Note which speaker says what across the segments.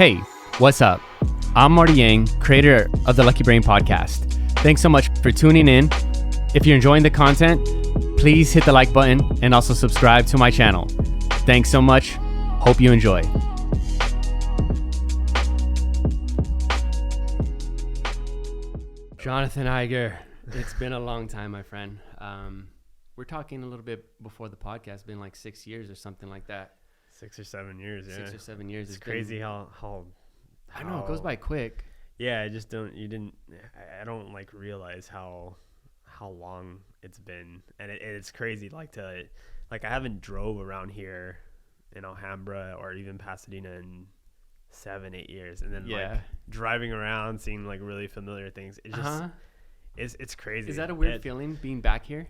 Speaker 1: Hey, what's up? I'm Marty Yang, creator of the Lucky Brain podcast. Thanks so much for tuning in. If you're enjoying the content, please hit the like button and also subscribe to my channel. Thanks so much. Hope you enjoy. Jonathan Eiger, it's been a long time, my friend. We're talking a little bit before the podcast. It's been like 6 years or something like that.
Speaker 2: 6 or 7 years, yeah.
Speaker 1: 6 or 7 years.
Speaker 2: It's crazy how
Speaker 1: I know, it goes by quick.
Speaker 2: Yeah, I don't like realize how long it's been. And it's crazy like I haven't drove around here in Alhambra or even Pasadena in 7-8 years. And then like driving around, seeing like really familiar things. It's just it's crazy.
Speaker 1: Is that a weird feeling being back here?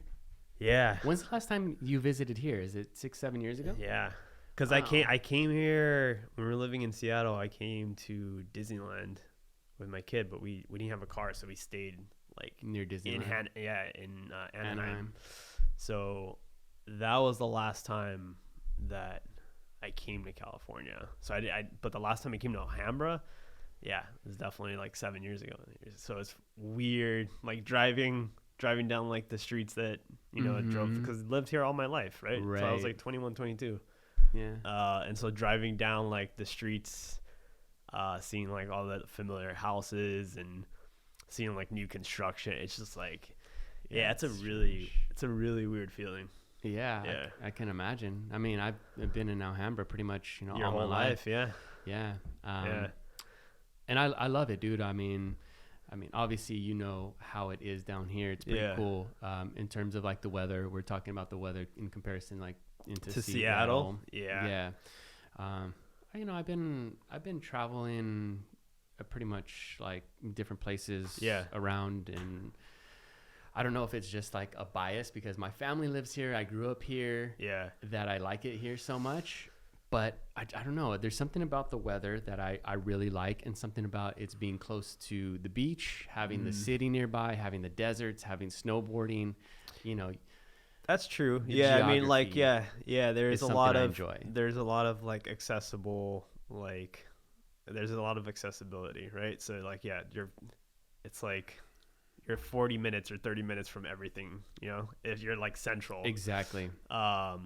Speaker 2: Yeah.
Speaker 1: When's the last time you visited here? Is it 6-7 years ago?
Speaker 2: Yeah. Because I came here when we were living in Seattle. I came to Disneyland with my kid, but we didn't have a car, so we stayed like
Speaker 1: Near Disneyland.
Speaker 2: in Anaheim. So that was the last time that I came to California. So but the last time I came to Alhambra, yeah, it was definitely like 7 years ago. So it's weird, like driving down like the streets that I drove, because I lived here all my life, right? So I was like 21, 22.
Speaker 1: Yeah.
Speaker 2: And so driving down like the streets, seeing like all the familiar houses and seeing like new construction, it's just like, it's a really weird feeling.
Speaker 1: Yeah. I can imagine. I mean, I've been in Alhambra pretty much,
Speaker 2: Your
Speaker 1: all
Speaker 2: whole
Speaker 1: my life.
Speaker 2: Yeah.
Speaker 1: And I love it, dude. I mean, obviously, you know how it is down here. It's pretty cool. In terms of like the weather, we're talking about the weather in comparison, like into Seattle.
Speaker 2: Yeah.
Speaker 1: I've been traveling pretty much like different places around, and I don't know if it's just like a bias because my family lives here. I grew up here.
Speaker 2: Yeah.
Speaker 1: That I like it here so much. But I don't know. There's something about the weather that I really like, and something about it's being close to the beach, having the city nearby, having the deserts, having snowboarding,
Speaker 2: That's true. Yeah, I mean, like, there's a lot of like accessible, like, there's a lot of accessibility, right? So like, it's like you're 40 minutes or 30 minutes from everything, if you're like central.
Speaker 1: Exactly.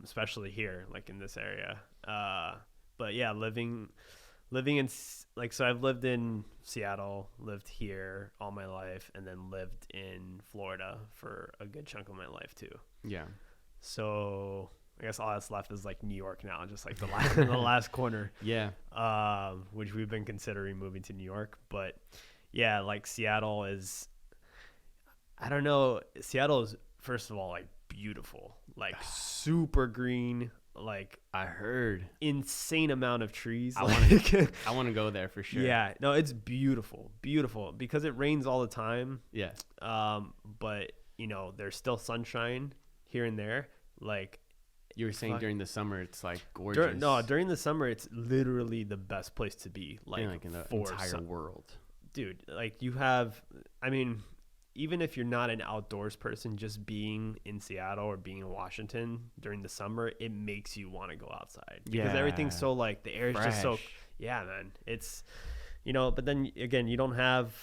Speaker 2: Especially here, like in this area. But yeah, living in like, so I've lived in Seattle, lived here all my life, and then lived in Florida for a good chunk of my life too.
Speaker 1: Yeah.
Speaker 2: So I guess all that's left is like New York now, just like the last corner.
Speaker 1: Yeah.
Speaker 2: Which we've been considering moving to New York, but yeah, like Seattle is, I don't know. Seattle is, first of all, like beautiful, like super green. Like,
Speaker 1: I heard
Speaker 2: insane amount of trees.
Speaker 1: I want to go there for sure.
Speaker 2: Yeah, no, it's beautiful because it rains all the time.
Speaker 1: Yeah.
Speaker 2: But there's still sunshine here and there. Like
Speaker 1: you were saying, during the summer, it's like gorgeous.
Speaker 2: During the summer, it's literally the best place to be. Like
Speaker 1: in the entire world, dude.
Speaker 2: Like you have, I mean, even if you're not an outdoors person, just being in Seattle or being in Washington during the summer, it makes you want to go outside because everything's so like, the air is just so, man, it's, but then again, you don't have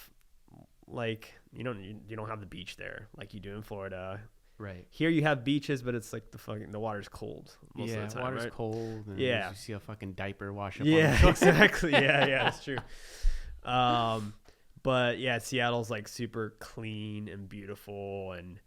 Speaker 2: like, you don't have the beach there like you do in Florida.
Speaker 1: Right.
Speaker 2: Here you have beaches, but it's like the water's cold most of the time.
Speaker 1: Water's
Speaker 2: right?
Speaker 1: cold. And you see a fucking diaper wash up.
Speaker 2: Yeah, exactly. Yeah, it's true. But yeah, Seattle's like super clean and beautiful, and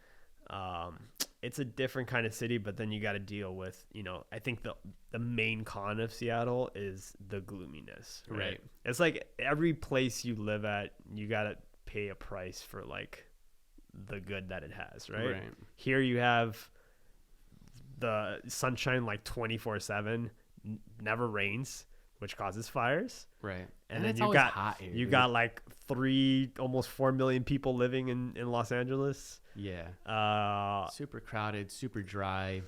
Speaker 2: it's a different kind of city. But then you got to deal with, I think the main con of Seattle is the gloominess. Right. It's like every place you live at, you got to pay a price for like the good that it has. Right. Here you have the sunshine like 24/7, never rains, which causes fires.
Speaker 1: Right.
Speaker 2: And then you got like almost 4 million people living in Los Angeles.
Speaker 1: Yeah. Super crowded, super dry.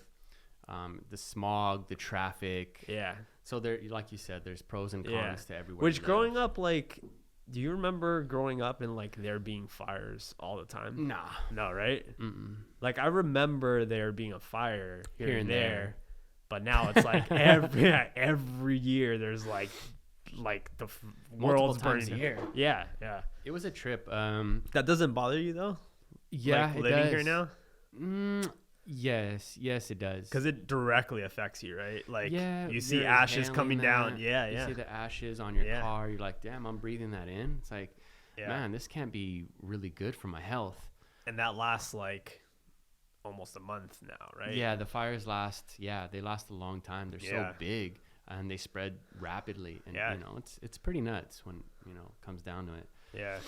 Speaker 1: The smog, the traffic.
Speaker 2: Yeah.
Speaker 1: So there, like you said, there's pros and cons to everywhere.
Speaker 2: Which growing up, like, do you remember growing up and like there being fires all the time?
Speaker 1: Nah.
Speaker 2: No, right?
Speaker 1: Mm-mm.
Speaker 2: Like I remember there being a fire here and there. But now it's like every year there's like like the
Speaker 1: multiple
Speaker 2: world's
Speaker 1: times a
Speaker 2: burning.
Speaker 1: year.
Speaker 2: Yeah, yeah.
Speaker 1: It was a trip.
Speaker 2: That doesn't bother you though?
Speaker 1: Yeah,
Speaker 2: like
Speaker 1: it
Speaker 2: living
Speaker 1: does.
Speaker 2: here now?
Speaker 1: Yes, it does.
Speaker 2: Because it directly affects you, right? Like
Speaker 1: yeah,
Speaker 2: you see
Speaker 1: you're
Speaker 2: ashes coming
Speaker 1: inhaling
Speaker 2: down.
Speaker 1: that.
Speaker 2: Yeah,
Speaker 1: You
Speaker 2: yeah.
Speaker 1: see the ashes on your
Speaker 2: Yeah.
Speaker 1: car. You're like, damn, I'm breathing that in. It's like,
Speaker 2: Yeah.
Speaker 1: man, this can't be really good for my health.
Speaker 2: And that lasts like almost a month now, right?
Speaker 1: Yeah, the fires last. Yeah, they last a long time. They're
Speaker 2: Yeah.
Speaker 1: so big and they spread rapidly. And
Speaker 2: Yeah.
Speaker 1: you know, it's pretty nuts when it comes down to it.
Speaker 2: Yeah.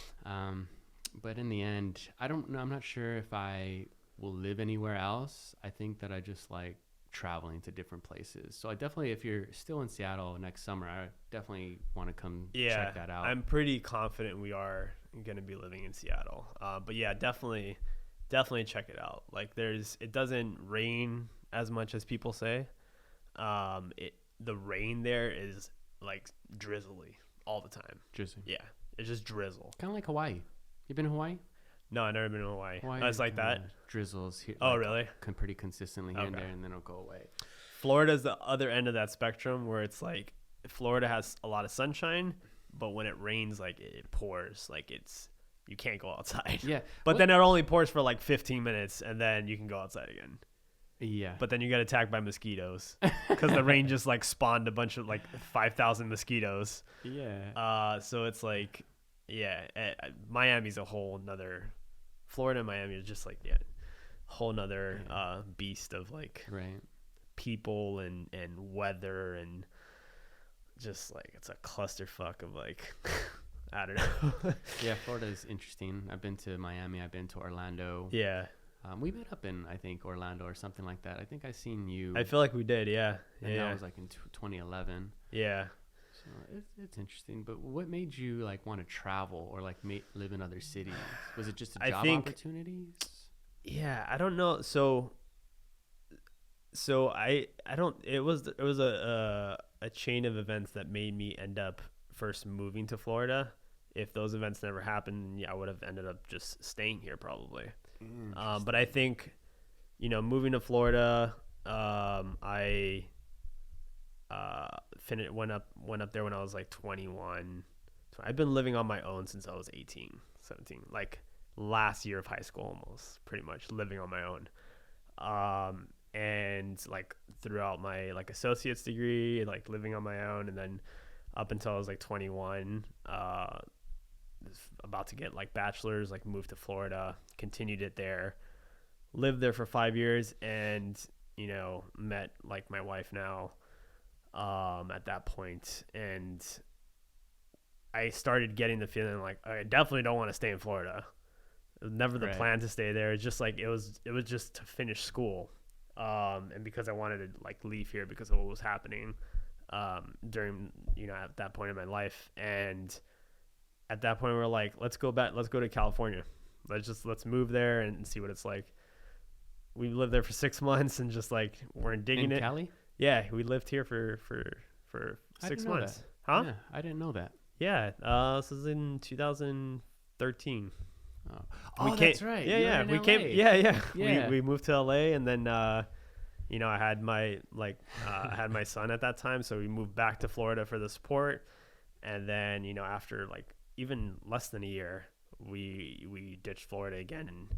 Speaker 1: But in the end, I don't know. I'm not sure if I will live anywhere else. I think that I just like traveling to different places. So I definitely, if you're still in Seattle next summer, I definitely want to come check that out.
Speaker 2: I'm pretty confident we are going to be living in Seattle. But yeah, definitely check it out. Like it doesn't rain as much as people say. The rain there is like drizzly all the time.
Speaker 1: Drizzly.
Speaker 2: Yeah. It's just drizzle.
Speaker 1: Kind of like Hawaii. You been to Hawaii?
Speaker 2: No, I've never been to Hawaii.
Speaker 1: Hawaii
Speaker 2: It's like that.
Speaker 1: Drizzles here.
Speaker 2: Oh,
Speaker 1: like,
Speaker 2: really?
Speaker 1: Pretty consistently here and
Speaker 2: Okay.
Speaker 1: there, and then it'll go away.
Speaker 2: Florida's the other end of that spectrum where it's like Florida has a lot of sunshine, but when it rains, like it pours. Like you can't go outside.
Speaker 1: Yeah.
Speaker 2: But then it only pours for like 15 minutes, and then you can go outside again.
Speaker 1: Yeah.
Speaker 2: But then you get attacked by mosquitoes because the rain just like spawned a bunch of like 5,000 mosquitoes.
Speaker 1: Yeah.
Speaker 2: So it's like, yeah, Miami's a whole nother. Florida and Miami is just like, yeah, whole nother beast of like
Speaker 1: Right.
Speaker 2: people and weather, and just like it's a clusterfuck of like I don't know.
Speaker 1: Yeah, Florida is interesting. I've been to Miami. I've been to Orlando.
Speaker 2: Yeah,
Speaker 1: We met up in, I think, Orlando or something like that. I think I seen you.
Speaker 2: I feel like we did. Yeah,
Speaker 1: and
Speaker 2: yeah,
Speaker 1: that was like in 2011.
Speaker 2: yeah.
Speaker 1: So it's interesting. But what made you like want to travel or like live in other cities? Was it just
Speaker 2: I
Speaker 1: job
Speaker 2: think-
Speaker 1: opportunities?
Speaker 2: Yeah, I don't know. So I don't. It was a chain of events that made me end up first moving to Florida. If those events never happened, yeah, I would have ended up just staying here probably. But I think, moving to Florida, I went up there when I was like 21. So I've been living on my own since I was 18, 17, like last year of high school, almost pretty much living on my own. And like throughout my like associate's degree, like living on my own, and then up until I was like 21, about to get like bachelor's, like moved to Florida, continued it there, lived there for 5 years, and met like my wife now at that point. And I started getting the feeling like I definitely don't want to stay in Florida. It was never the plan to stay there. It's just like it was just to finish school, and because I wanted to like leave here because of what was happening during at that point in my life. And at that point we were like, let's go to California. Let's move there and see what it's like. We lived there for 6 months and just like weren't digging it.
Speaker 1: Cali?
Speaker 2: Yeah, we lived here for 6 months.
Speaker 1: That.
Speaker 2: Huh?
Speaker 1: Yeah, I didn't know that.
Speaker 2: Yeah, this was in 2013.
Speaker 1: That's right.
Speaker 2: Yeah,
Speaker 1: You
Speaker 2: yeah.
Speaker 1: were in
Speaker 2: We
Speaker 1: LA.
Speaker 2: came. Yeah.
Speaker 1: Yeah.
Speaker 2: We moved to LA, and then I had my I had my son at that time, so we moved back to Florida for the support. And then after like even less than a year, we ditched Florida again and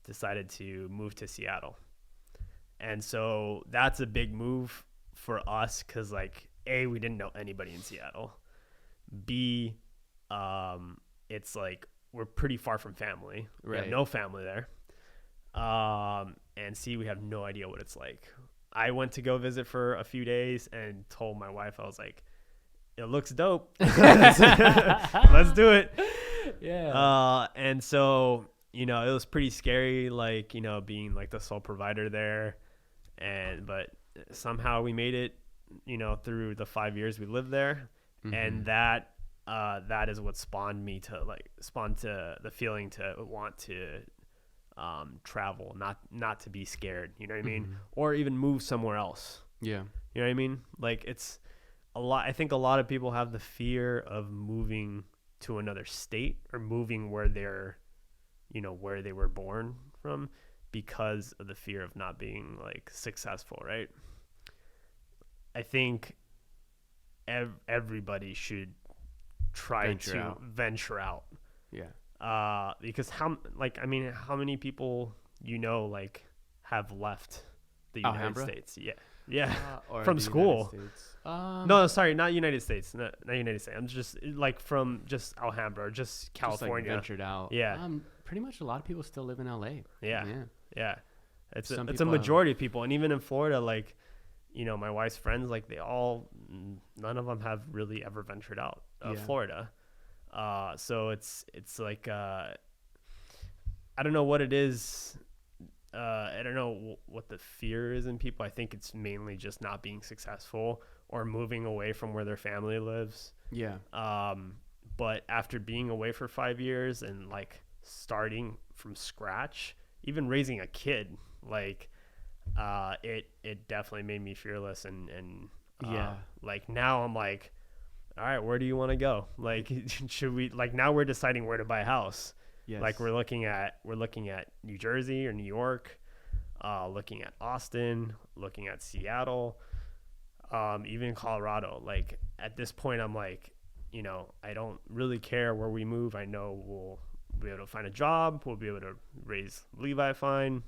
Speaker 2: decided to move to Seattle. And so that's a big move for us because like A, we didn't know anybody in Seattle. B, it's like we're pretty far from family. We have no family there. And C, we have no idea what it's like. I went to go visit for a few days and told my wife, I was like, it looks dope. Let's do it.
Speaker 1: Yeah.
Speaker 2: And so, it was pretty scary, like, being like the sole provider there. But somehow we made it, through the 5 years we lived there. Mm-hmm. And that is what spawned the feeling to want to travel, not to be scared, you know what I mean? Or even move somewhere else.
Speaker 1: Yeah.
Speaker 2: You know what I mean? Like it's a lot. I think a lot of people have the fear of moving to another state or moving where they're, where they were born from, because of the fear of not being like successful, right? I think everybody should try to venture out.
Speaker 1: Yeah.
Speaker 2: Because how many people like have left the United States? Yeah. From school. No, sorry, not United States. Not United States. I'm just like from just Alhambra, or just California.
Speaker 1: Just like ventured out.
Speaker 2: Yeah.
Speaker 1: Pretty much a lot of people still live in LA.
Speaker 2: Yeah. It's a majority of people, and even in Florida, like, my wife's friends, like none of them have really ever ventured out of Florida. So it's like I don't know what it is. I don't know what the fear is in people. I think it's mainly just not being successful or moving away from where their family lives.
Speaker 1: Yeah.
Speaker 2: But after being away for 5 years and like starting from scratch, even raising a kid, like it definitely made me fearless and like now I'm like, all right, where do you want to go? Like, should we, like, now we're deciding where to buy a house.
Speaker 1: Yes.
Speaker 2: Like we're looking at New Jersey or New York, looking at Austin, looking at Seattle, even Colorado. Like at this point, I'm like, I don't really care where we move. I know we'll be able to find a job. We'll be able to raise Levi fine.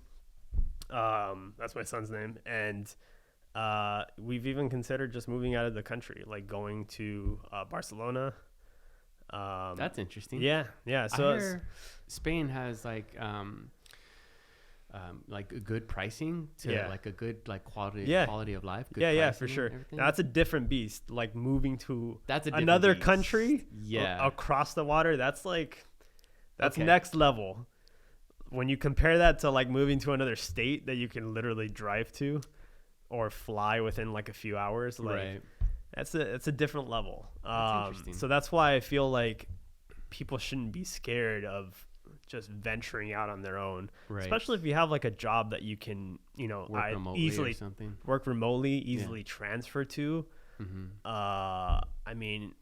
Speaker 2: That's my son's name. And we've even considered just moving out of the country, like going to Barcelona.
Speaker 1: That's interesting.
Speaker 2: Yeah. So
Speaker 1: Spain has like a good pricing to like a good like quality of life. Good
Speaker 2: for sure. That's a different beast. Like moving to
Speaker 1: another
Speaker 2: country, across the water. That's next level. When you compare that to like moving to another state that you can literally drive to or fly within like a few hours, like.
Speaker 1: Right.
Speaker 2: It's a different level.
Speaker 1: That's
Speaker 2: so that's why I feel like people shouldn't be scared of just venturing out on their own,
Speaker 1: right.
Speaker 2: Especially if you have like a job that you can, work remotely, easily transfer to.
Speaker 1: Mm-hmm.
Speaker 2: I mean,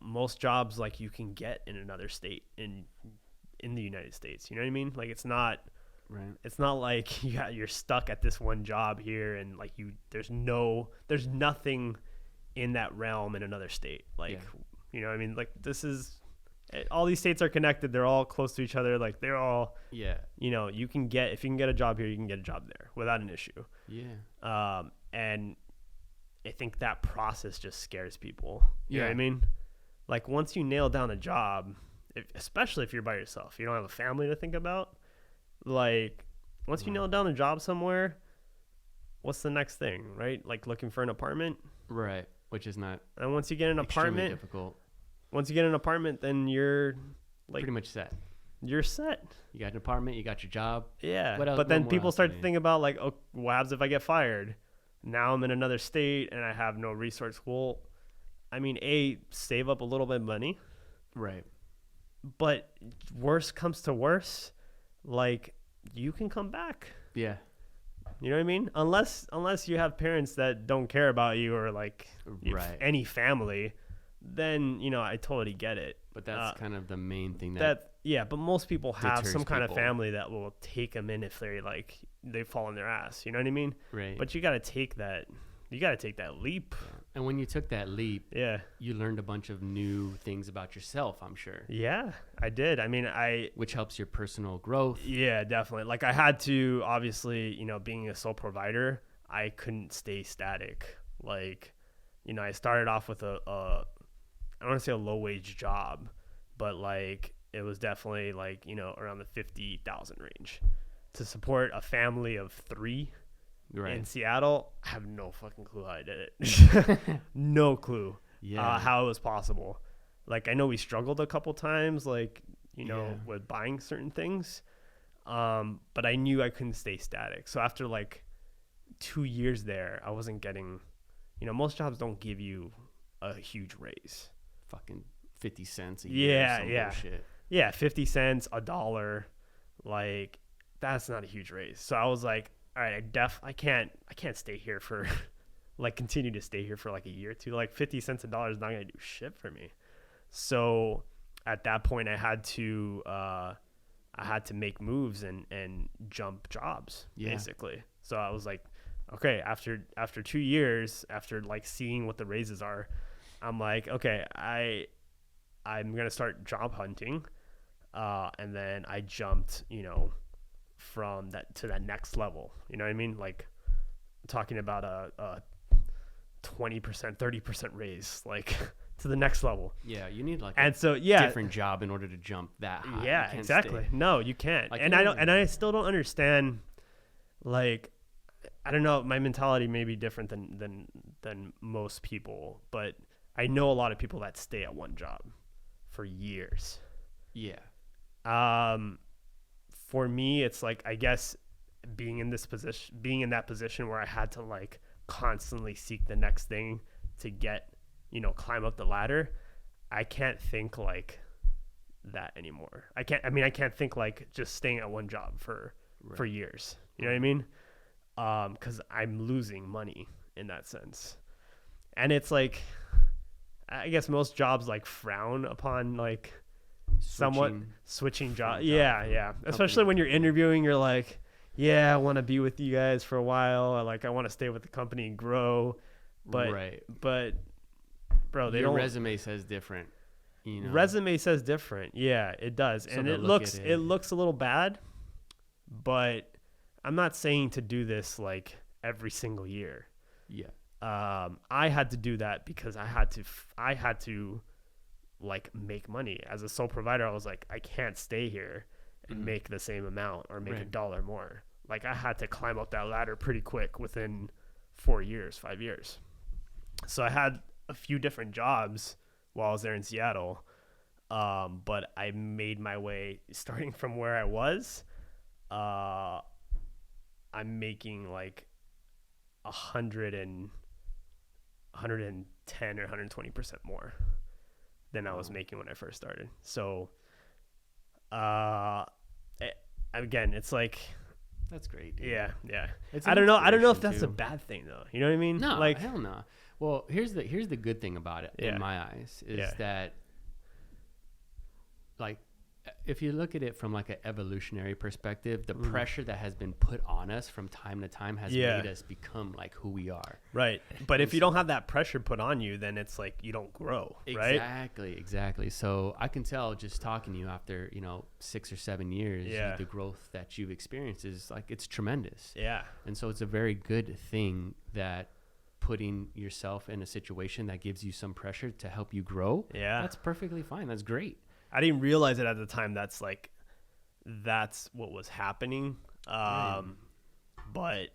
Speaker 2: most jobs like you can get in another state in the United States. You know what I mean? Like it's not.
Speaker 1: Right.
Speaker 2: It's not like you're stuck at this one job here and like there's nothing in that realm in another state. Like, you know what I mean? Like all these states are connected. They're all close to each other. Like they're all, if you can get a job here, you can get a job there without an issue.
Speaker 1: Yeah.
Speaker 2: And I think that process just scares people. You know what I mean? Like once you nail down a job, especially if you're by yourself, you don't have a family to think about. Like once you nail down a job somewhere, what's the next thing, right? Like looking for an apartment.
Speaker 1: Right. Which is not.
Speaker 2: And once you get an apartment,
Speaker 1: difficult.
Speaker 2: Once you get an apartment, then you're like
Speaker 1: pretty much set.
Speaker 2: You're set.
Speaker 1: You got an apartment. You got your job.
Speaker 2: Yeah. But then people start to think about like, oh, what happens if I get fired? Now I'm in another state and I have no resource. Well, I mean, save up a little bit of money.
Speaker 1: Right.
Speaker 2: But worst comes to worst, like you can come back.
Speaker 1: Yeah.
Speaker 2: You know what I mean? Unless you have parents that don't care about you or like any family, then I totally get it.
Speaker 1: But that's kind of the main thing
Speaker 2: but most people have some kind of family that will take them in if they fall on their ass. You know what I mean?
Speaker 1: Right.
Speaker 2: But you got to take that. You got to take that leap.
Speaker 1: Yeah. And when you took that leap, you learned a bunch of new things about yourself, I'm sure.
Speaker 2: Yeah, I did. I mean,
Speaker 1: which helps your personal growth.
Speaker 2: Yeah, definitely. Like I had to, obviously, being a sole provider, I couldn't stay static. Like, I started off with I don't want to say a low wage job, but like it was definitely like, around the 50,000 range to support a family of 3. Right. In Seattle. I have no fucking clue how I did it. No clue how it was possible. Like I know we struggled a couple times, like with buying certain things, but I knew I couldn't stay static. So after like 2 years there, I wasn't getting, most jobs don't give you a huge raise.
Speaker 1: Fucking 50 cents a year. Bullshit.
Speaker 2: Yeah, 50 cents, $1. Like that's not a huge raise. So I was like, all right, I can't stay here for like continue to stay here for like a year or two. Like 50 cents $1 is not gonna do shit for me. So at that point I had to make moves and jump jobs basically. So I was like, okay, after 2 years, after like seeing what the raises are, I'm like, okay, I I'm going to start job hunting. And then I jumped, from that to that next level. You know what I mean? Like talking about a 20%, 30% raise, like to the next level.
Speaker 1: Yeah, you need like
Speaker 2: and so yeah,
Speaker 1: different job in order to jump that high.
Speaker 2: Yeah, exactly.
Speaker 1: Stay.
Speaker 2: No, you can't.
Speaker 1: Like,
Speaker 2: I still don't understand. Like, I don't know. My mentality may be different than most people, but I know a lot of people that stay at one job for years.
Speaker 1: Yeah.
Speaker 2: For me, it's like, I guess being in that position where I had to like constantly seek the next thing to get, climb up the ladder. I can't think like that anymore. I can't think like just staying at one job for years. You know what I mean? 'Cause I'm losing money in that sense. And it's like, I guess most jobs like frown upon like switching job. Yeah. Especially when you're interviewing, you're like, yeah, I want to be with you guys for a while. I want to stay with the company and grow. But bro,
Speaker 1: your resume says different.
Speaker 2: Resume says different. Yeah, it does. So and it looks a little bad, but I'm not saying to do this like every single year.
Speaker 1: Yeah.
Speaker 2: I had to do that because I had to like make money as a sole provider. I was like, I can't stay here and make the same amount or make $1 more. Like I had to climb up that ladder pretty quick within 5 years. So I had a few different jobs while I was there in Seattle. But I made my way starting from where I was. I'm making like 110 or 120% more than I was making when I first started. So, again, it's like,
Speaker 1: that's great, dude.
Speaker 2: Yeah. I don't know if that's
Speaker 1: too.
Speaker 2: a bad thing though. You know what I mean?
Speaker 1: No,
Speaker 2: like,
Speaker 1: hell no. Well, here's the good thing about it in my eyes is that, like, if you look at it from like an evolutionary perspective, the pressure that has been put on us from time to time has made us become like who we are.
Speaker 2: Right. But if you don't have that pressure put on you, then it's like you don't grow. Right.
Speaker 1: Exactly. So I can tell just talking to you after, 6 or 7 years, the growth that you've experienced is like, it's tremendous.
Speaker 2: Yeah.
Speaker 1: And so it's a very good thing that putting yourself in a situation that gives you some pressure to help you grow.
Speaker 2: Yeah.
Speaker 1: That's perfectly fine. That's great.
Speaker 2: I didn't realize it at the time. That's what was happening. But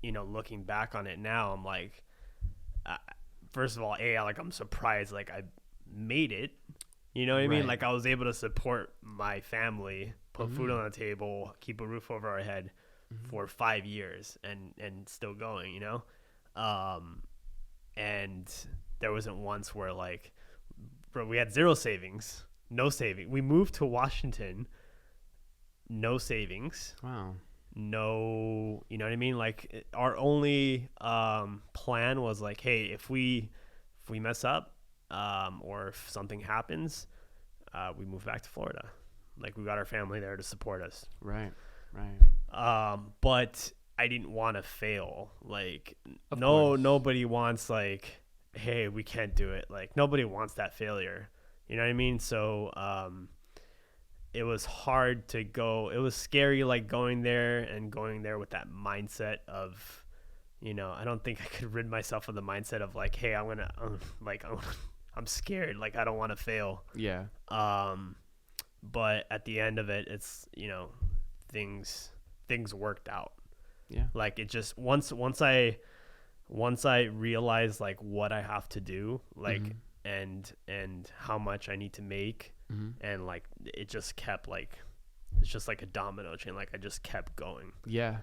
Speaker 2: looking back on it now, I'm like, first of all, I'm surprised, like I made it, you know what I mean? Like I was able to support my family, put food on the table, keep a roof over our head for 5 years and still going, and there wasn't once where like, bro, we had zero savings. No saving. We moved to Washington. No savings.
Speaker 1: Wow.
Speaker 2: No, you know what I mean? Like our only plan was like, hey, if we mess up, or if something happens, we move back to Florida. Like we got our family there to support us.
Speaker 1: Right.
Speaker 2: But I didn't want to fail. Like nobody wants like, hey, we can't do it. Like nobody wants that failure. You know what I mean? So it was hard to go. It was scary, like going there with that mindset of, I don't think I could rid myself of the mindset of like, hey, I'm scared. Like I don't want to fail.
Speaker 1: Yeah.
Speaker 2: But at the end of it, it's, things worked out.
Speaker 1: Yeah.
Speaker 2: Like it just once I realized like what I have to do, like. And how much I need to make, and like it just kept like, it's just like a domino chain. Like I just kept going.
Speaker 1: Yeah.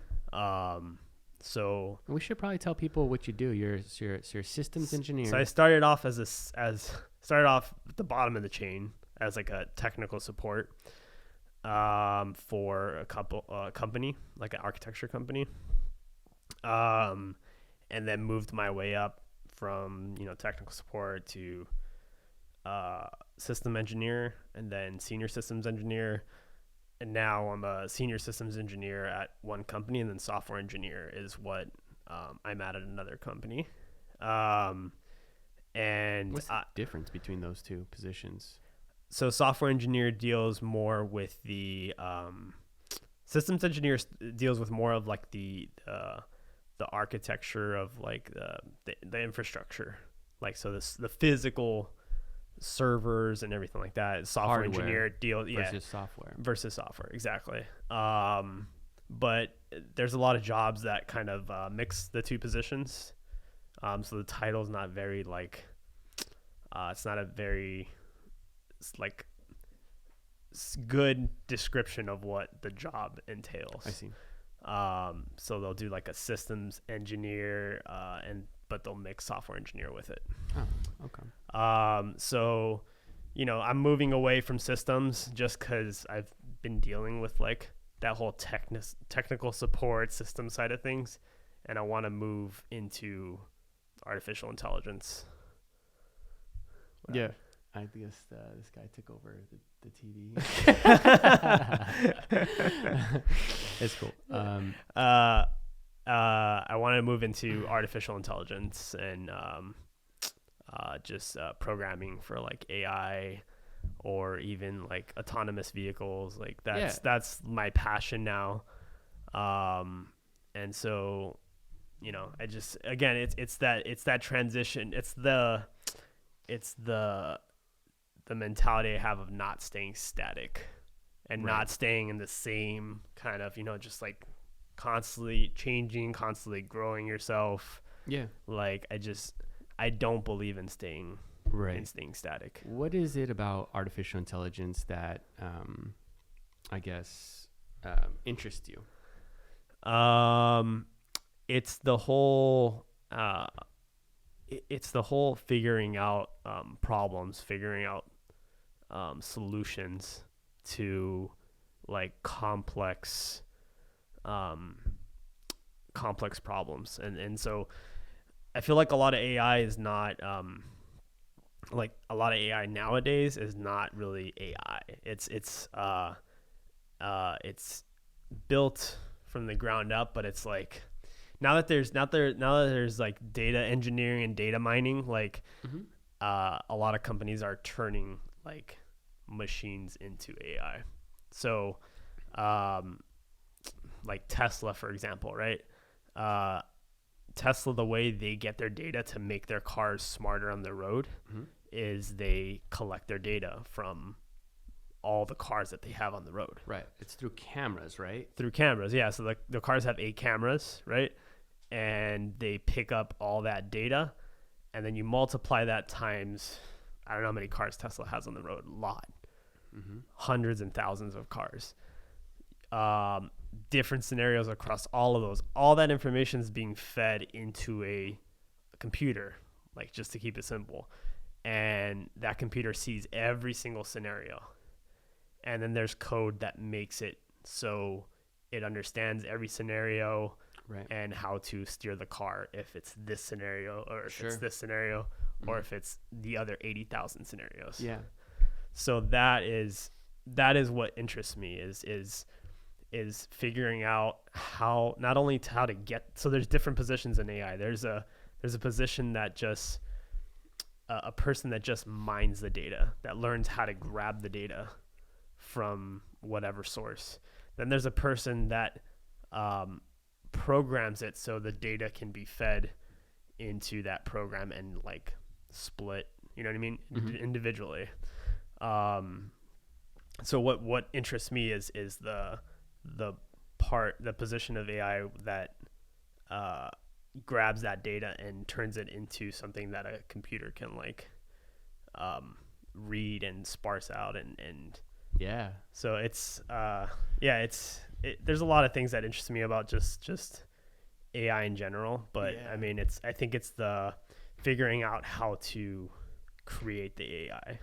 Speaker 2: So
Speaker 1: we should probably tell people what you do. You're systems engineer.
Speaker 2: So I started off started off at the bottom of the chain as like a technical support, for a company, like an architecture company, and then moved my way up from technical support to system engineer, and then senior systems engineer, and now I'm a senior systems engineer at one company, and then software engineer is what I'm at another company. And
Speaker 1: what's the difference between those two positions?
Speaker 2: So software engineer deals more with the systems engineer deals with more of like the architecture of like the infrastructure, like so the physical servers and everything like that. Software
Speaker 1: Hardware
Speaker 2: engineer deal
Speaker 1: versus software.
Speaker 2: Exactly. But there's a lot of jobs that kind of mix the two positions. So the title is not very like it's not a very like good description of what the job entails.
Speaker 1: I see.
Speaker 2: So they'll do like a systems engineer, but they'll mix software engineer with it.
Speaker 1: Oh, okay.
Speaker 2: So, I'm moving away from systems just because I've been dealing with like that whole technical support system side of things, and I want to move into artificial intelligence.
Speaker 1: Yeah. I guess this guy took over the TV. It's cool.
Speaker 2: I want to move into artificial intelligence and just programming for like AI or even like autonomous vehicles. Like that's my passion now. And so, I just, again, it's that transition. It's the mentality I have of not staying static and not staying in the same kind of, just like constantly changing, constantly growing yourself.
Speaker 1: Yeah.
Speaker 2: Like I don't believe in staying static.
Speaker 1: What is it about artificial intelligence that, I guess, interests you?
Speaker 2: It's the whole, figuring out problems, figuring out solutions to like complex problems, and so I feel like a lot of AI is not like a lot of AI nowadays is not really AI. It's built from the ground up, but it's like now that there's like data engineering and data mining, like a lot of companies are turning like machines into AI. So like Tesla, for example, right? Tesla, the way they get their data to make their cars smarter on the road is they collect their data from all the cars that they have on the road.
Speaker 1: Right. It's through cameras, right?
Speaker 2: Through cameras, yeah. So the cars have 8 cameras, right? And they pick up all that data, and then you multiply that times, I don't know how many cars Tesla has on the road, a lot. Hundreds and thousands of cars. Different scenarios across all of those. All that information is being fed into a computer, like just to keep it simple. And that computer sees every single scenario. And then there's code that makes it so it understands every scenario and how to steer the car if it's this scenario or if it's this scenario or if it's the other 80,000 scenarios.
Speaker 1: Yeah.
Speaker 2: So that is what interests me is figuring out how, not only how to get, so there's different positions in AI. There's a position that just a person that just mines the data, that learns how to grab the data from whatever source. Then there's a person that programs it so the data can be fed into that program and like split, you know what I mean, individually. So what interests me is the position of AI that grabs that data and turns it into something that a computer can like read and sparse out and
Speaker 1: yeah.
Speaker 2: So it's there's a lot of things that interest me about just AI in general, but I mean I think it's the figuring out how to create the AI.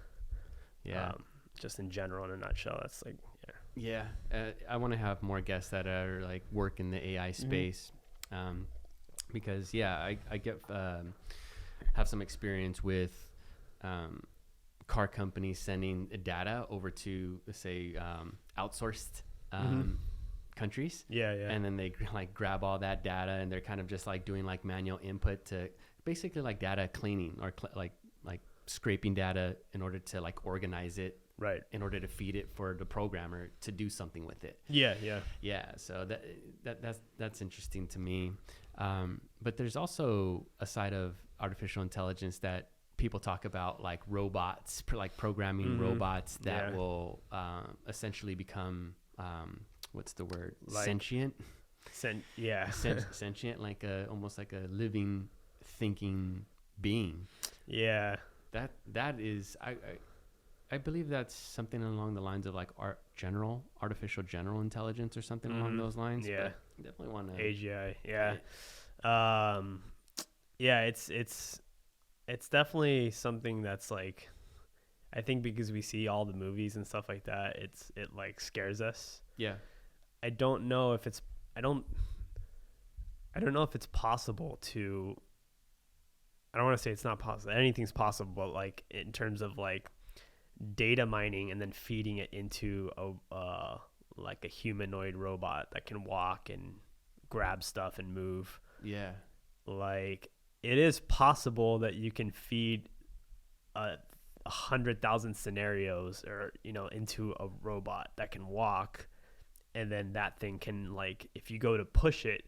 Speaker 2: Yeah. Just in general, in a nutshell, that's like
Speaker 1: I want to have more guests that are like work in the AI space, because I get have some experience with car companies sending data over to, say, outsourced countries. And then they like grab all that data, and they're kind of just like doing like manual input to basically like data cleaning or scraping data in order to like organize it,
Speaker 2: Right.
Speaker 1: in order to feed it for the programmer to do something with it.
Speaker 2: Yeah.
Speaker 1: So that's interesting to me. But there's also a side of artificial intelligence that people talk about, like robots, like programming robots that will essentially become what's the word?
Speaker 2: Like,
Speaker 1: sentient. Sentient, like almost like a living, thinking being.
Speaker 2: Yeah.
Speaker 1: That is, I believe that's something along the lines of like artificial general intelligence or something along those lines.
Speaker 2: Yeah.
Speaker 1: But definitely want to
Speaker 2: AGI. Yeah. It's definitely something that's like, I think because we see all the movies and stuff like that, it like scares us.
Speaker 1: Yeah.
Speaker 2: I don't know if it's possible to, I don't want to say it's not possible. Anything's possible, but like in terms of like data mining and then feeding it into a like a humanoid robot that can walk and grab stuff and move.
Speaker 1: Yeah.
Speaker 2: Like it is possible that you can feed 100,000 scenarios or, you know, into a robot that can walk, and then that thing can, like, if you go to push it,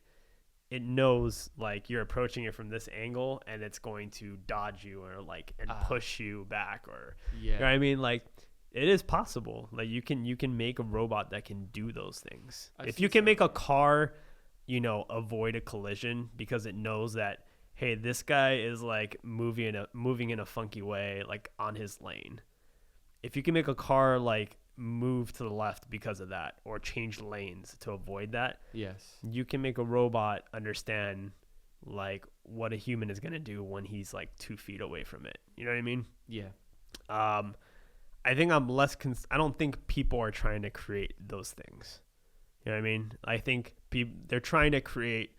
Speaker 2: it knows like you're approaching it from this angle and it's going to dodge you or like and push you back, or you know what I mean? Like it is possible. Like you can make a robot that can do those things. If you can make a car, you know, avoid a collision because it knows that, hey, this guy is like moving in a funky way, like on his lane. If you can make a car like move to the left because of that, or change lanes to avoid that,
Speaker 1: yes,
Speaker 2: you can make a robot understand like what a human is going to do when he's like 2 feet away from it. You know what I mean?
Speaker 1: Yeah.
Speaker 2: I think I'm less I don't think people are trying to create those things. You know what I mean? I think they're trying to create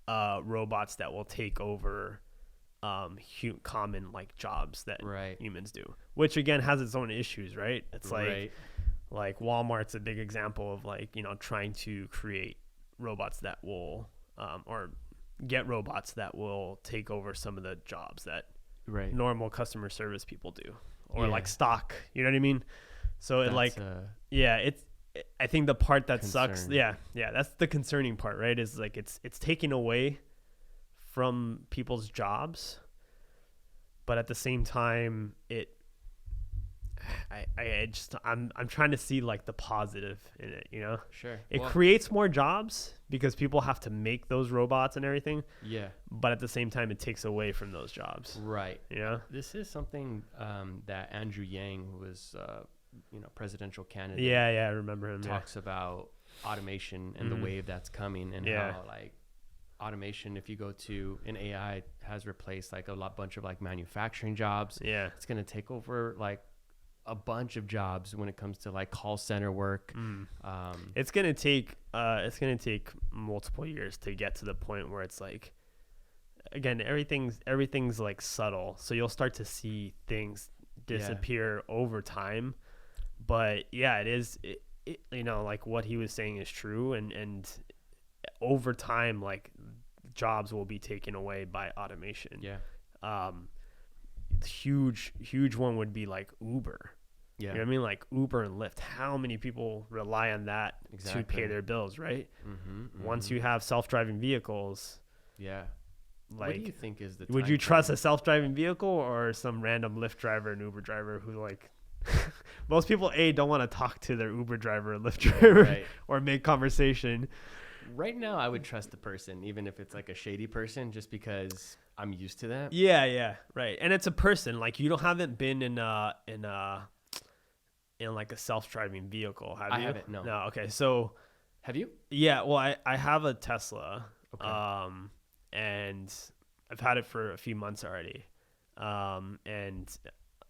Speaker 2: robots that will take over common like jobs that humans do, which again has its own issues, right? It's like Walmart's a big example of like, you know, trying to create robots that will or get robots that will take over some of the jobs that normal customer service people do, or like stock, you know what I mean? So it like I think the part that sucks, that's the concerning part, right? Is like it's taking away from people's jobs, but at the same time I'm trying to see like the positive in it, you know?
Speaker 1: Sure.
Speaker 2: It creates more jobs because people have to make those robots and everything.
Speaker 1: Yeah.
Speaker 2: But at the same time, it takes away from those jobs.
Speaker 1: Right.
Speaker 2: You know?
Speaker 1: This is something that Andrew Yang, who was presidential candidate.
Speaker 2: Yeah, I remember him.
Speaker 1: Talks about automation and the wave that's coming, and how like automation, if you go to an AI, has replaced like a bunch of like manufacturing jobs. Yeah. It's going to take over like a bunch of jobs when it comes to like call center work.
Speaker 2: It's going to take multiple years to get to the point where it's like, again, everything's like subtle. So you'll start to see things disappear over time. But yeah, it you know, like what he was saying is true. And over time, like jobs will be taken away by automation. Yeah. Huge one would be like Uber. Yeah. You know what I mean? Like Uber and Lyft. How many people rely on that to pay their bills, right? Once you have self-driving vehicles. Yeah. Like, what do
Speaker 1: you think is the
Speaker 2: would you trust a self-driving vehicle or some random Lyft driver and Uber driver who like most people don't want to talk to their Uber driver or Lyft driver or make conversation.
Speaker 1: Right now, I would trust the person, even if it's like a shady person, just because I'm used to that.
Speaker 2: Yeah, right. And it's a person. Like you haven't been in like a self-driving vehicle, have you?
Speaker 1: I haven't. No.
Speaker 2: Okay. So,
Speaker 1: have you?
Speaker 2: Yeah. Well, I have a Tesla. Okay. And I've had it for a few months already. And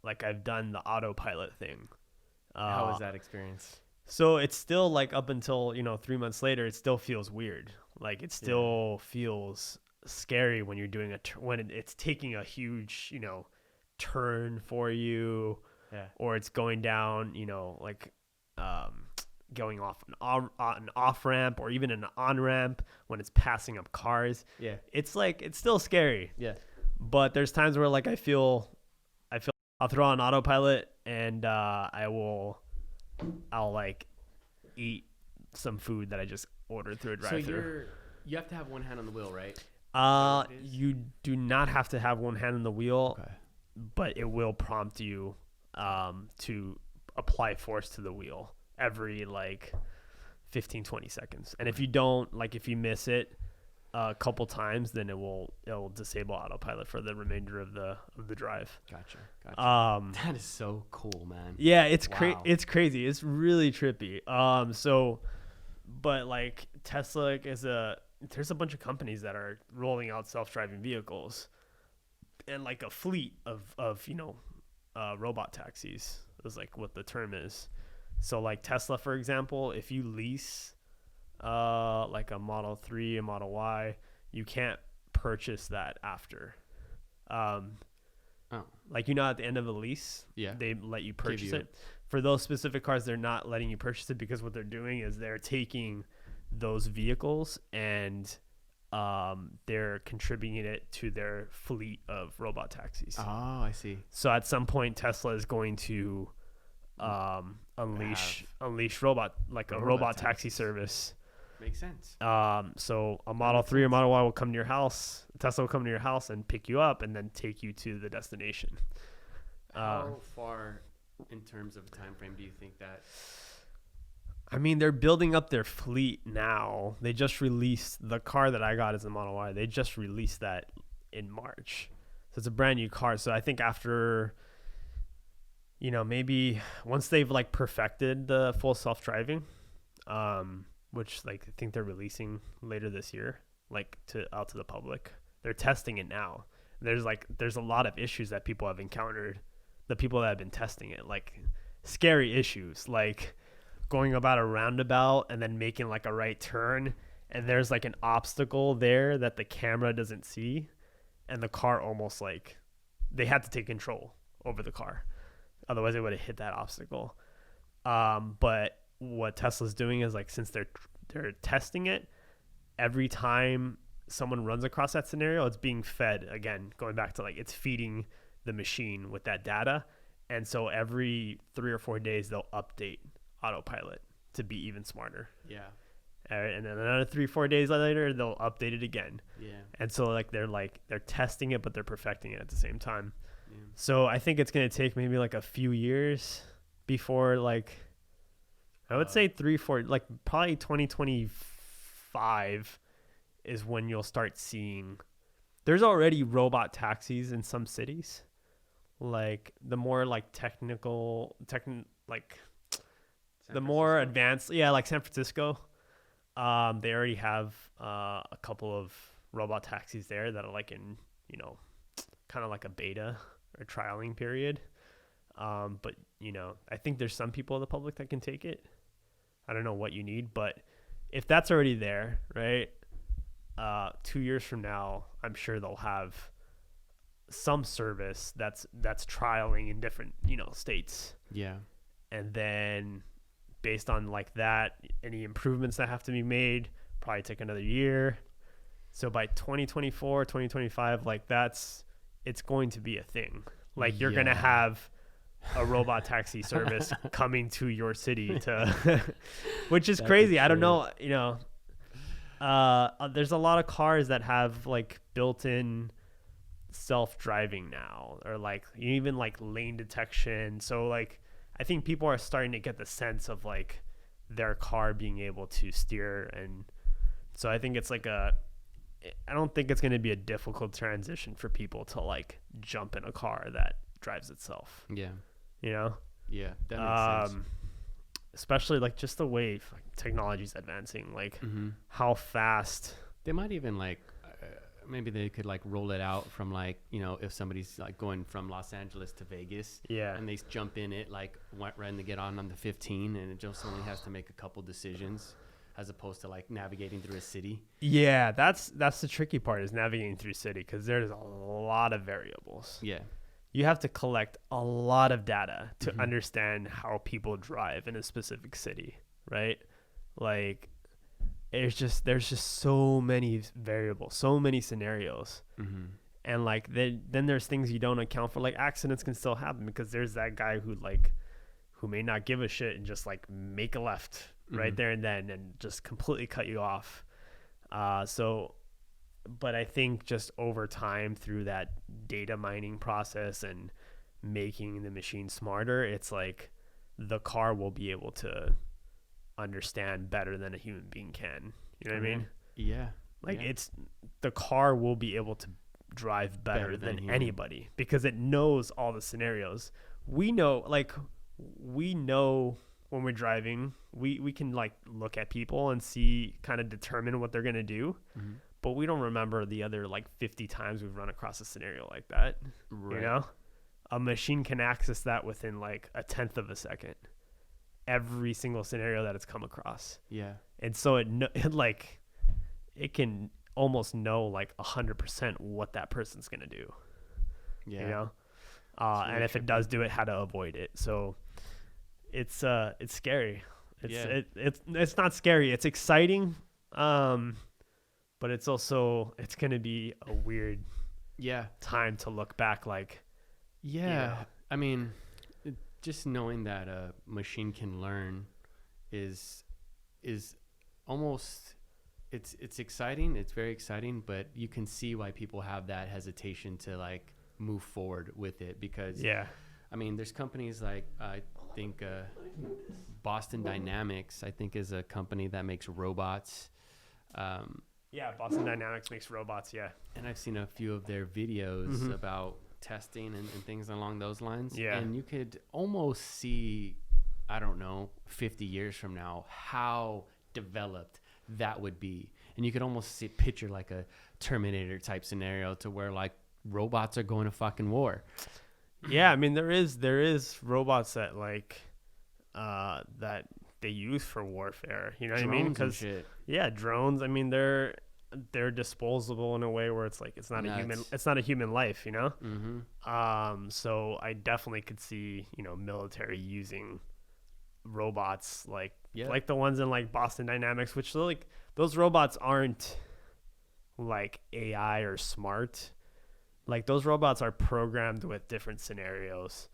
Speaker 2: like I've done the autopilot thing.
Speaker 1: How was that experience?
Speaker 2: So it's still like up until, 3 months later, it still feels weird. Like it still feels scary when you're doing when it's taking a huge, turn for you, or it's going down, like going off an off ramp or even an on ramp when it's passing up cars. Yeah, it's like it's still scary. Yeah, but there's times where like I feel I'll throw on autopilot and I'll like eat some food that I just ordered through a drive-through.
Speaker 1: You have to have one hand on the wheel, right?
Speaker 2: You do not have to have one hand on the wheel,
Speaker 1: Okay.
Speaker 2: but it will prompt you to apply force to the wheel every like 15-20 seconds. And if you don't, like if you miss it a couple times, then it'll disable autopilot for the remainder of the drive.
Speaker 1: Gotcha. That is so cool, man.
Speaker 2: Yeah, it's
Speaker 1: Wow.
Speaker 2: it's crazy. It's really trippy. But like Tesla there's a bunch of companies that are rolling out self-driving vehicles, and like a fleet of robot taxis is like what the term is. So like Tesla, for example, if you lease like a Model 3, a Model Y, you can't purchase that after. Like at the end of a lease,
Speaker 1: Yeah.
Speaker 2: they let you purchase it. For those specific cars, they're not letting you purchase it because what they're doing is they're taking those vehicles and they're contributing it to their fleet of robot taxis.
Speaker 1: Oh, I see.
Speaker 2: So at some point, Tesla is going to unleash robot taxi service.
Speaker 1: Makes sense.
Speaker 2: So a Model 3 or Model Y will come to your house. Tesla will come to your house and pick you up and then take you to the destination.
Speaker 1: How far in terms of a time frame do you think that?
Speaker 2: I mean, they're building up their fleet now. They just released the car that I got is a Model Y. They just released that in March. So it's a brand new car. So I think after, maybe once they've like perfected the full self-driving, which like I think they're releasing later this year, like out to the public. They're testing it now. There's a lot of issues that people have encountered, the people that have been testing it, like scary issues, like going about a roundabout and then making like a right turn, and there's like an obstacle there that the camera doesn't see, and the car almost like they had to take control over the car, otherwise they would have hit that obstacle. But what Tesla's doing is like, since they're testing it, every time someone runs across that scenario, it's being fed again, going back to like it's feeding the machine with that data. And so every 3 or 4 days they'll update autopilot to be even smarter.
Speaker 1: Yeah.
Speaker 2: And then another 3-4 days later they'll update it again.
Speaker 1: Yeah.
Speaker 2: And so they're testing it, but they're perfecting it at the same time.
Speaker 1: Yeah.
Speaker 2: So I think it's going to take maybe like a few years before, like I would say 3-4, like probably 2025 is when you'll start seeing. There's already robot taxis in some cities, like the more like the more advanced, like San Francisco. They already have a couple of robot taxis there that are like in kind of like a beta or trialing period. But I think there's some people in the public that can take it. I don't know what you need, but if that's already there, right? 2 years from now, I'm sure they'll have some service that's trialing in different, states.
Speaker 1: Yeah. And
Speaker 2: then based on like that, any improvements that have to be made probably take another year. So by 2024, 2025, like it's going to be a thing. Like you're going to have a robot taxi service coming to your city which is crazy. I don't know, there's a lot of cars that have like built-in self-driving now, or like even like lane detection. So like I think people are starting to get the sense of like their car being able to steer, and so I think it's like I don't think it's going to be a difficult transition for people to like jump in a car that drives itself.
Speaker 1: Yeah.
Speaker 2: Yeah,
Speaker 1: that makes sense.
Speaker 2: Especially like just the way technology is advancing, like how fast
Speaker 1: they might even like maybe they could like roll it out from like if somebody's like going from Los Angeles to Vegas, and they jump in it like when they get on the 15, and it just only has to make a couple decisions as opposed to like navigating through a city. Yeah,
Speaker 2: that's the tricky part, is navigating through city, because there's a lot of variables.
Speaker 1: Yeah.
Speaker 2: You have to collect a lot of data to understand how people drive in a specific city, right? Like there's just so many variables, so many scenarios. And like then there's things you don't account for, like accidents can still happen because there's that guy who may not give a shit and just like make a left right there and then and just completely cut you off. But I think just over time through that data mining process and making the machine smarter, it's like the car will be able to understand better than a human being can. You know what I mean?
Speaker 1: Yeah.
Speaker 2: Like the car will be able to drive better than anybody because it knows all the scenarios. We know when we're driving, we can like look at people and see, kind of determine what they're going to do. But we don't remember the other like 50 times we've run across a scenario like that. Right. You know, a machine can access that within like a tenth of a second, every single scenario that it's come across. Yeah. And so it can almost know like 100% what that person's going to do. Yeah. You know, and if it does do it, how to avoid it. So it's scary. It's not scary. It's exciting. But it's going to be a weird time to look back. Like,
Speaker 1: I mean, just knowing that a machine can learn is almost, it's exciting. It's very exciting, but you can see why people have that hesitation to like move forward with it because, I mean, there's companies like, I think, Boston Dynamics, I think, is a company that makes robots.
Speaker 2: Boston Dynamics makes robots,
Speaker 1: And I've seen a few of their videos about testing and things along those lines. Yeah. And you could almost see, I don't know, 50 years from now, how developed that would be. And you could almost picture like a Terminator type scenario to where like robots are going to fucking war.
Speaker 2: Yeah, I mean, there is robots that like that they use for warfare. You know what I mean? Because drones. I mean, they're disposable in a way where it's like it's not a human life. You know. So I definitely could see military using robots like the ones in like Boston Dynamics, which like those robots aren't like AI or smart. Like those robots are programmed with different scenarios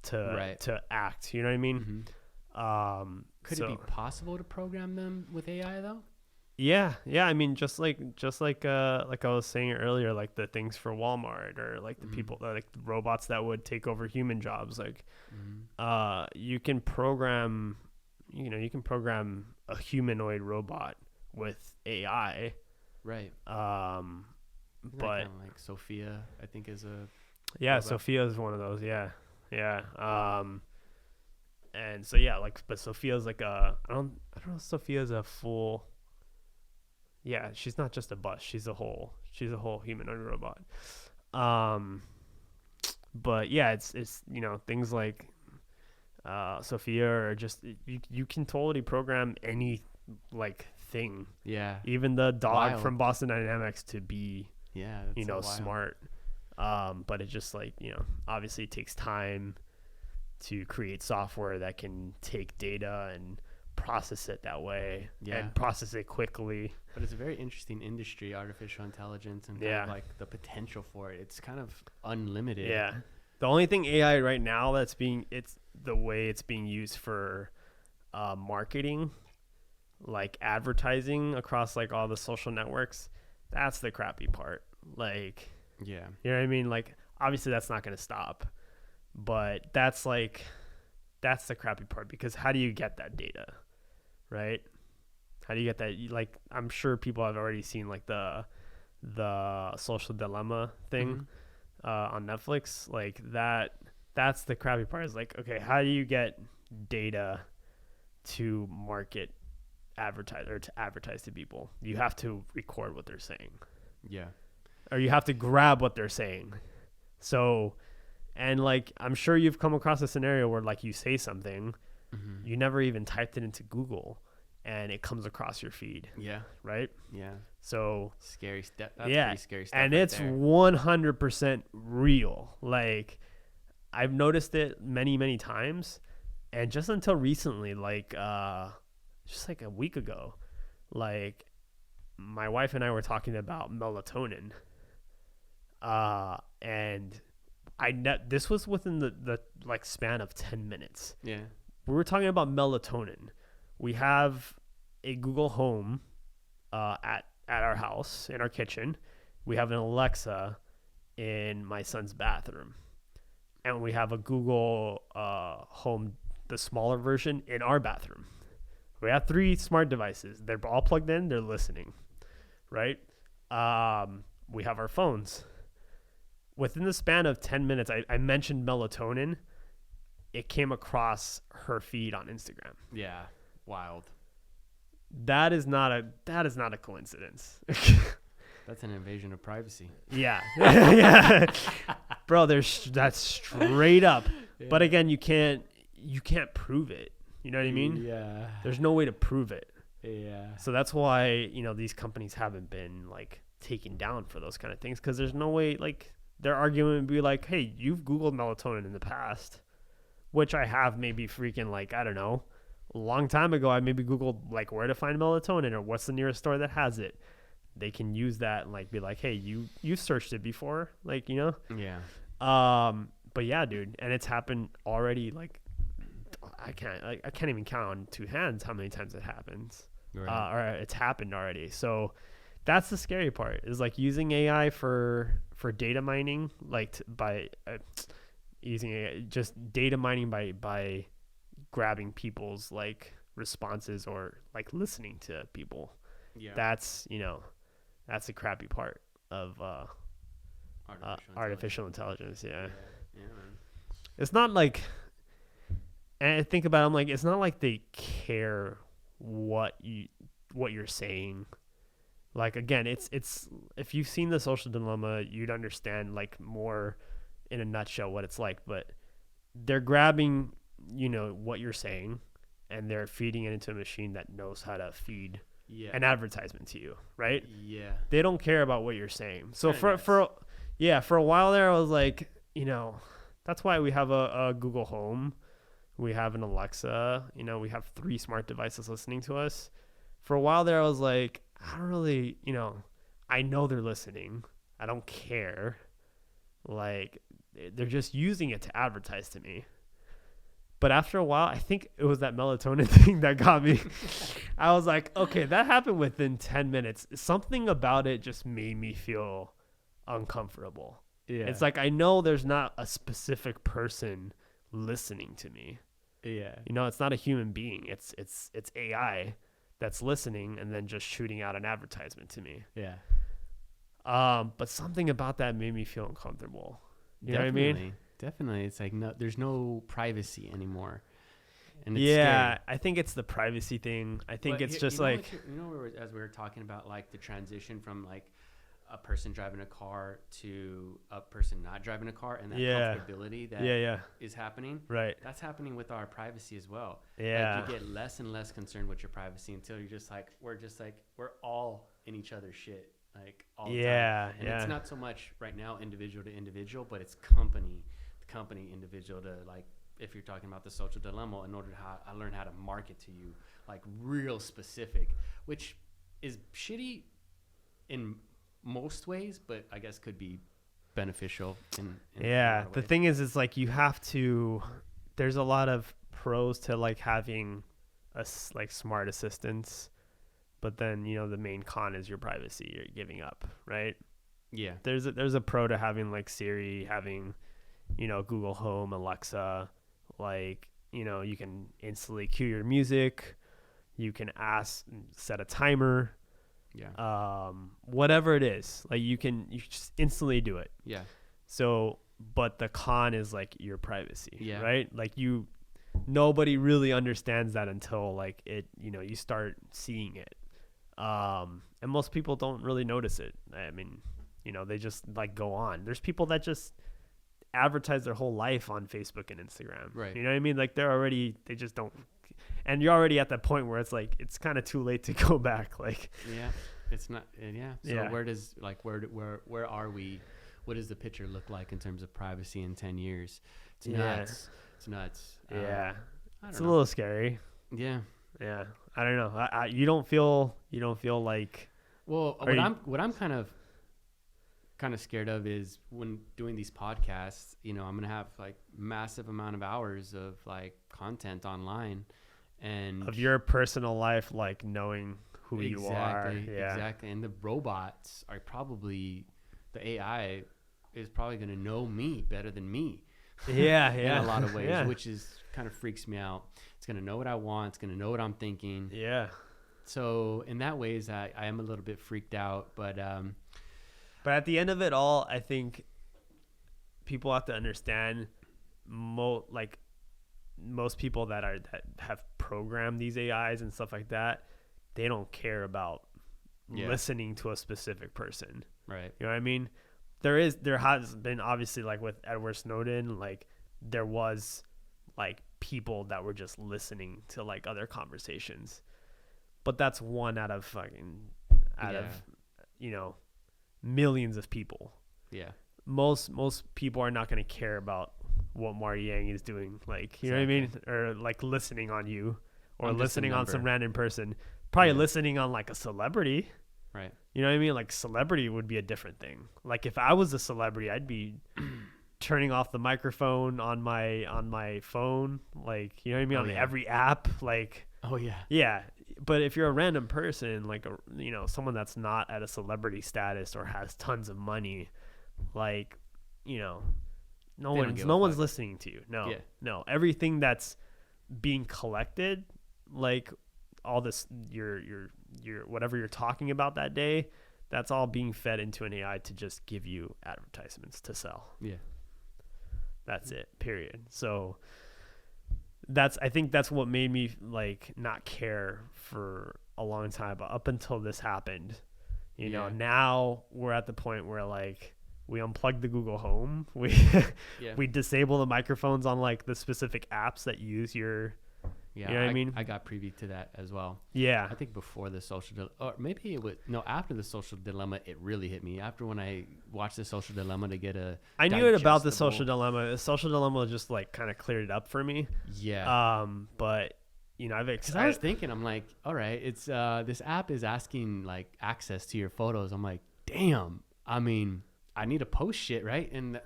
Speaker 2: to act. You know what I mean?
Speaker 1: Could it be possible to program them with AI though?
Speaker 2: Yeah. I mean, just like I was saying earlier, like the things for Walmart or like the people like the robots that would take over human jobs. Like, you can program a humanoid robot with AI. Right. But
Speaker 1: kind of like Sophia, I think, is a robot.
Speaker 2: Sophia is one of those. Yeah. And so but Sophia's like I don't know if Sophia's a full. Yeah, she's not just a bus. She's a whole humanoid robot. But yeah, it's things like Sophia, or just you can totally program any like thing. Yeah. Even the dog from Boston Dynamics to be smart. But it just like obviously it takes time to create software that can take data and process it that way and process it quickly.
Speaker 1: But it's a very interesting industry, artificial intelligence, and kind of like the potential for it. It's kind of unlimited.
Speaker 2: Yeah. The only thing AI right now it's the way it's being used for marketing, like advertising across like all the social networks. That's the crappy part. Like, you know what I mean? Like, obviously that's not going to stop, but that's the crappy part, because how do you get that data, right? How do you get that? Like, I'm sure people have already seen like the Social Dilemma thing on Netflix. Like that's the crappy part, is like, okay, how do you get data to advertise to people? You have to record what they're saying. Yeah. Or you have to grab what they're saying. So, and like, I'm sure you've come across a scenario where like you say something, you never even typed it into Google, and it comes across your feed. Yeah. Right? Yeah. So
Speaker 1: scary stuff. That's pretty scary stuff.
Speaker 2: And it's 100% real. Like, I've noticed it many, many times. And just until recently, like just like a week ago, like my wife and I were talking about melatonin. And this was within the like span of 10 minutes.
Speaker 1: Yeah.
Speaker 2: We were talking about melatonin. We have a Google Home at our house, in our kitchen. We have an Alexa in my son's bathroom. And we have a Google Home, the smaller version, in our bathroom. We have 3 smart devices. They're all plugged in. They're listening, right? We have our phones. Within the span of 10 minutes, I mentioned melatonin. It came across her feed on Instagram.
Speaker 1: Yeah. Wild.
Speaker 2: That is not a coincidence.
Speaker 1: That's an invasion of privacy.
Speaker 2: Yeah. Yeah. Bro, that's straight up. Yeah. But again, you can't prove it. You know what I mean?
Speaker 1: Yeah.
Speaker 2: There's no way to prove it.
Speaker 1: Yeah.
Speaker 2: So that's why, these companies haven't been like taken down for those kind of things, because there's no way, like, their argument would be like, hey, you've Googled melatonin in the past, which I have maybe freaking, like, I don't know, a long time ago. I maybe Googled like where to find melatonin or what's the nearest store that has it. They can use that and like be like, hey, you searched it before, like,
Speaker 1: Yeah.
Speaker 2: But yeah, dude, and it's happened already. Like, I can't even count on 2 hands how many times it happens. Right. Or it's happened already. So that's the scary part, is like using AI for data mining, like by using AI, just data mining by grabbing people's like responses or like listening to people. Yeah. That's the crappy part of artificial intelligence. Yeah. Yeah, man. It's not like, and I think about it, I'm like, it's not like they care what you're saying. Like, again, it's if you've seen The Social Dilemma, you'd understand like more in a nutshell what it's like. But they're grabbing, what you're saying, and they're feeding it into a machine that knows how to feed an advertisement to you, right?
Speaker 1: Yeah.
Speaker 2: They don't care about what you're saying. So for a while there, I was like, that's why we have a Google Home. We have an Alexa. We have 3 smart devices listening to us. For a while there, I was like, I don't really, I know they're listening. I don't care. Like, they're just using it to advertise to me. But after a while, I think it was that melatonin thing that got me. I was like, okay, that happened within 10 minutes. Something about it just made me feel uncomfortable. Yeah. It's like, I know there's not a specific person listening to me. Yeah. It's not a human being. It's AI that's listening and then just shooting out an advertisement to me. Yeah. But something about that made me feel uncomfortable. You know what I mean?
Speaker 1: Definitely. It's like, no, there's no privacy anymore. And it's
Speaker 2: yeah,
Speaker 1: scary.
Speaker 2: I think it's the privacy thing. I think it's just like,
Speaker 1: as we were talking about like the transition from like a person driving a car to a person not driving a car, and that comfortability that is happening. Right. That's happening with our privacy as well. Yeah. Like, you get less and less concerned with your privacy until you're just like, we're all in each other's shit. Like all the time. And it's not so much right now individual to individual, but it's company individual to, like, if you're talking about The Social Dilemma, in order to I learned how to market to you, like, real specific, which is shitty in most ways, but I guess could be beneficial in
Speaker 2: the thing is, it's like, you have to, there's a lot of pros to like having like smart assistants, but then the main con is your privacy you're giving up, right? Yeah. There's a pro to having like Siri, having Google Home, Alexa, like, you can instantly cue your music, you can set a timer, whatever it is, like you just instantly do it. Yeah. So, but the con is like your privacy, right? Like nobody really understands that until like it, you start seeing it. And most people don't really notice it. I mean, they just like go on. There's people that just advertise their whole life on Facebook and Instagram. Right. You know what I mean? Like they just don't, and you're already at that point where it's like, it's kind of too late to go back. Like,
Speaker 1: it's not. So where are we? What does the picture look like in terms of privacy in 10 years? It's nuts. It's nuts.
Speaker 2: It's a little scary. Yeah. Yeah. I don't know. You don't feel like,
Speaker 1: well, what I'm kind of kind of scared of is when doing these podcasts, I'm going to have like massive amount of hours of like content online and
Speaker 2: of your personal life, like knowing who you are. Yeah.
Speaker 1: Exactly. And the robots are probably, the AI is probably going to know me better than me.
Speaker 2: Yeah.
Speaker 1: In a lot of ways, which is kind of freaks me out. It's going to know what I want. It's going to know what I'm thinking.
Speaker 2: Yeah.
Speaker 1: So in that ways, I am a little bit freaked out, but
Speaker 2: at the end of it all, I think people have to understand most people that have programmed these AIs and stuff like that, they don't care about listening to a specific person.
Speaker 1: Right.
Speaker 2: You know what I mean? There has been, obviously, like with Edward Snowden, like there was like people that were just listening to like other conversations, but that's one out of millions of people.
Speaker 1: Yeah.
Speaker 2: Most people are not going to care about what Marty Yang is doing, like, you know what I mean? Or like listening on you, or listening on some random person, probably listening on like a celebrity.
Speaker 1: Right.
Speaker 2: You know what I mean? Like celebrity would be a different thing. Like if I was a celebrity, I'd be turning off the microphone on my phone, like, you know what I mean? On every app, like.
Speaker 1: Oh yeah.
Speaker 2: Yeah. But if you're a random person, like someone that's not at a celebrity status or has tons of money, like, no one's listening to you. No. Everything that's being collected, like all this, your whatever you're talking about that day, that's all being fed into an AI to just give you advertisements to sell.
Speaker 1: Yeah.
Speaker 2: That's it. Period. So I think that's what made me like not care for a long time, but up until this happened, now we're at the point where like we unplug the Google Home, we disable the microphones on like the specific apps that use your, you know what I mean?
Speaker 1: I got privy to that as well.
Speaker 2: Yeah.
Speaker 1: I think before the after the Social Dilemma, it really hit me. After when I watched the Social Dilemma to get
Speaker 2: I knew it about the Social Dilemma. The Social Dilemma just like kind of cleared it up for me.
Speaker 1: Yeah.
Speaker 2: But because
Speaker 1: I was thinking, I'm like, all right, it's this app is asking like access to your photos. I'm like, damn. I mean, I need to post shit, right? And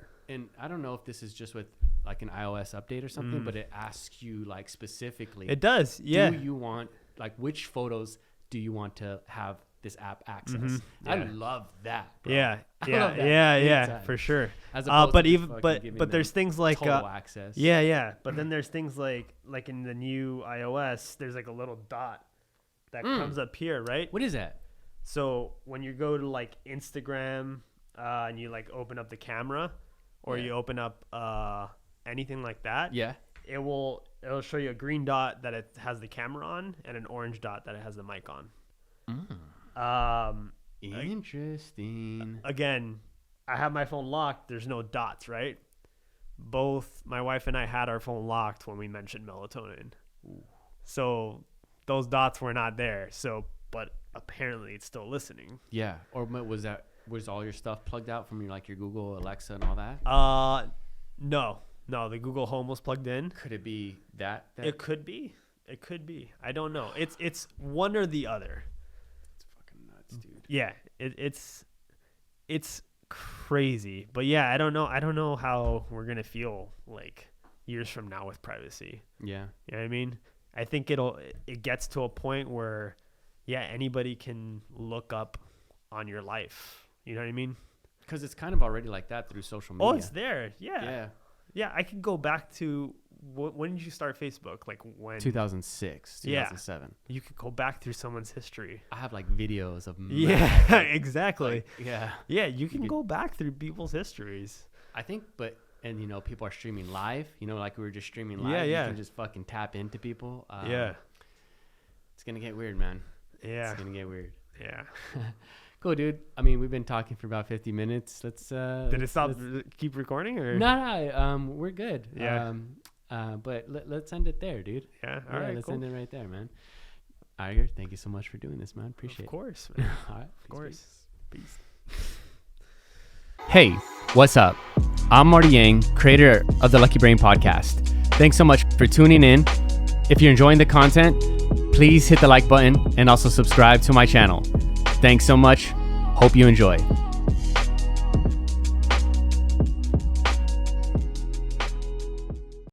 Speaker 1: I don't know if this is just with like an iOS update or something, but it asks you like specifically.
Speaker 2: It does, yeah.
Speaker 1: Do you want, like, which photos do you want to have this app access?
Speaker 2: Yeah.
Speaker 1: I love that, bro.
Speaker 2: Yeah, for sure. But there's things like
Speaker 1: total access.
Speaker 2: Yeah. But then there's things like in the new iOS, there's like a little dot that comes up here, right?
Speaker 1: What is that?
Speaker 2: So when you go to like Instagram and you like open up the camera, or you open up anything like that, it'll show you a green dot that it has the camera on and an orange dot that it has the mic on.
Speaker 1: Interesting.
Speaker 2: Again, I have my phone locked. There's no dots, right? Both my wife and I had our phone locked when we mentioned melatonin. Ooh. So those dots were not there. But apparently it's still listening.
Speaker 1: Yeah. Or was all your stuff plugged out from your Google, Alexa, and all that?
Speaker 2: No, the Google Home was plugged in.
Speaker 1: Could it be that?
Speaker 2: It could be. I don't know. It's one or the other.
Speaker 1: It's fucking nuts, dude.
Speaker 2: Yeah, it's crazy. But yeah, I don't know how we're gonna feel like years from now with privacy.
Speaker 1: Yeah.
Speaker 2: You know what I mean? I think it gets to a point where, anybody can look up on your life. You know what I mean?
Speaker 1: Because it's kind of already like that through social media.
Speaker 2: Oh, it's there. Yeah. I could go back to when did you start Facebook? Like when?
Speaker 1: 2006, 2007.
Speaker 2: Yeah. You could go back through someone's history.
Speaker 1: I have like videos of.
Speaker 2: Yeah, exactly.
Speaker 1: Yeah.
Speaker 2: Yeah, you can go back through people's histories.
Speaker 1: I think, and people are streaming live. Like we were just streaming live.
Speaker 2: Yeah.
Speaker 1: You can just fucking tap into people.
Speaker 2: Yeah.
Speaker 1: It's gonna get weird, man.
Speaker 2: Yeah.
Speaker 1: It's gonna get weird.
Speaker 2: Yeah.
Speaker 1: Cool, dude. I mean, we've been talking for about 50 minutes. Let's.
Speaker 2: Did it stop? Keep recording or?
Speaker 1: No. We're good.
Speaker 2: Yeah.
Speaker 1: But let's end it there, dude.
Speaker 2: Yeah. All right.
Speaker 1: Let's
Speaker 2: cool.
Speaker 1: end it right there, man. Eiger, thank you so much for doing this, man. Appreciate it.
Speaker 2: Of course, man.
Speaker 1: All right.
Speaker 2: Of course. Peace.
Speaker 1: Hey, what's up? I'm Marty Yang, creator of the Lucky Brain podcast. Thanks so much for tuning in. If you're enjoying the content, please hit the like button and also subscribe to my channel. Thanks so much. Hope you enjoy.